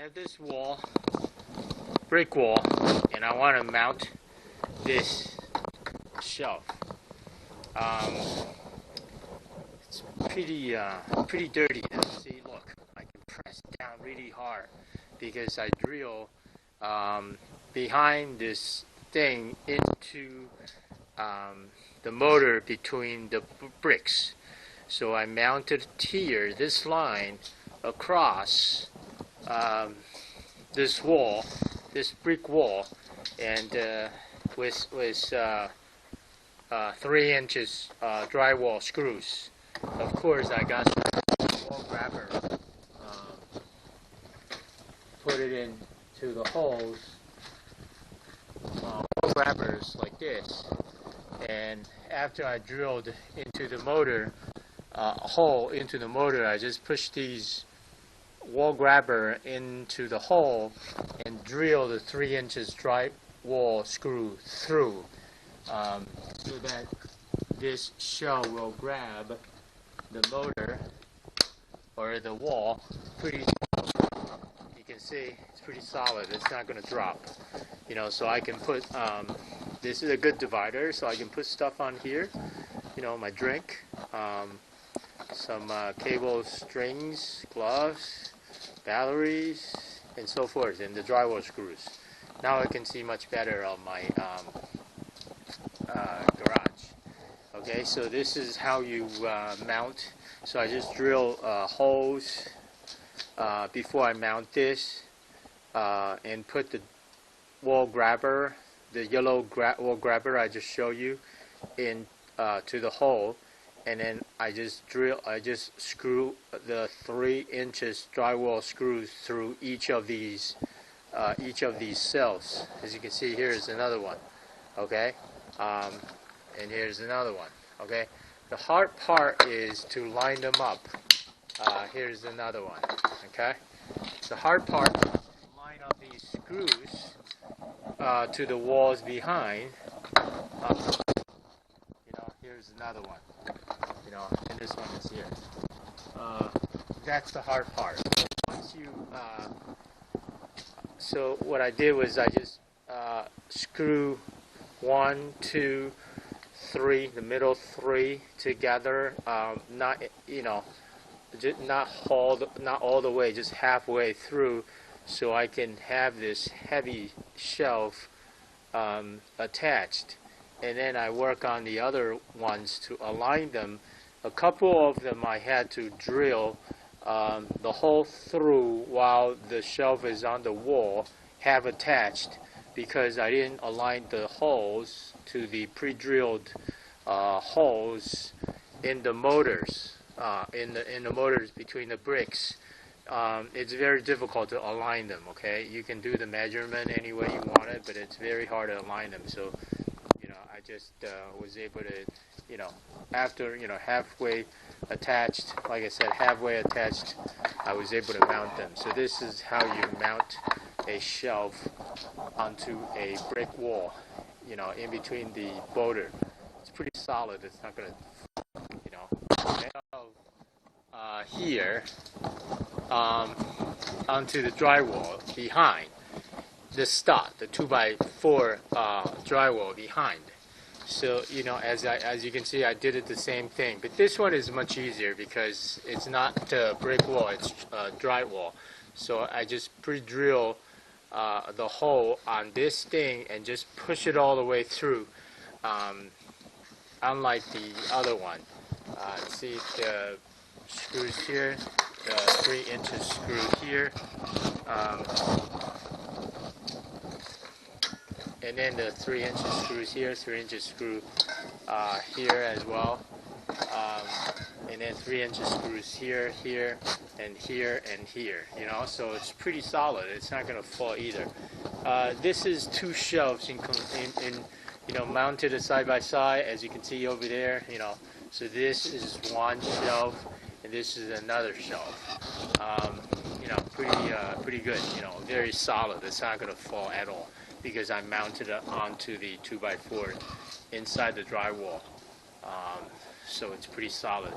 have this wall, brick wall, and I want to mount this shelf. It's pretty dirty now. See, look, I can press down really hard because I drill behind this thing into the motor between the bricks. So I mounted here this line across this wall, this brick wall, and with 3 inches drywall screws. Of course, I got the wall grabber, put it into the holes, wall grabbers like this, and after I drilled into the motor, hole into the motor, I just push these wall grabber into the hole and drill the 3 inches drywall screw through, so that this shell will grab the motor or the wall pretty. You can see it's pretty solid. It's not going to drop. You know, so I can put. This is a good divider, so I can put stuff on here. You know, my drink, some cable strings, gloves, batteries, and so forth, and the drywall screws. Now I can see much better on my garage. Okay, so this is how you mount. So I just drill holes before I mount this, and put the wall grabber, the yellow wall grabber I just showed you, in to the hole, and then I just screw the 3 inches drywall screws through each of these cells. As you can see, here is another one. Okay, and here's another one. Okay, the hard part is to line them up. Here's another one. Okay, the hard part is to line up these screws to the walls behind. You know, here's another one. You know, and this one is here. That's the hard part. Once you so what I did was I just screw 1, 2, 3, the middle 3 together. Not, you know, not all the way, just halfway through, so I can have this heavy shelf attached. And then I work on the other ones to align them. A couple of them I had to drill the hole through while the shelf is on the wall, have attached, because I didn't align the holes to the pre-drilled holes in the motors, in the motors between the bricks. It's very difficult to align them. Okay, you can do the measurement any way you want it, but it's very hard to align them. So, you know, I just was able to, you know, after, you know, halfway attached, like I said, halfway attached, I was able to mount them. So this is how you mount a shelf onto a brick wall, you know, in between the motor. It's pretty solid. It's not going to, you know. Here, onto the drywall behind the stud, the 2x4 drywall behind. So, you know, as you can see, I did it the same thing, but this one is much easier because it's not brick wall, it's drywall. So I just pre-drill the hole on this thing and just push it all the way through, unlike the other one. See the screws here, the 3 inches screw here, and then the 3 inches screws here, 3 inches screw here as well, and then 3 inches screws here, here, and here, and here. You know, so it's pretty solid. It's not going to fall either. This is 2 shelves in you know, mounted side by side, as you can see over there. You know, so this is one shelf, and this is another shelf. You know, pretty good. You know, very solid. It's not going to fall at all because I mounted it onto the 2x4 inside the drywall. So it's pretty solid.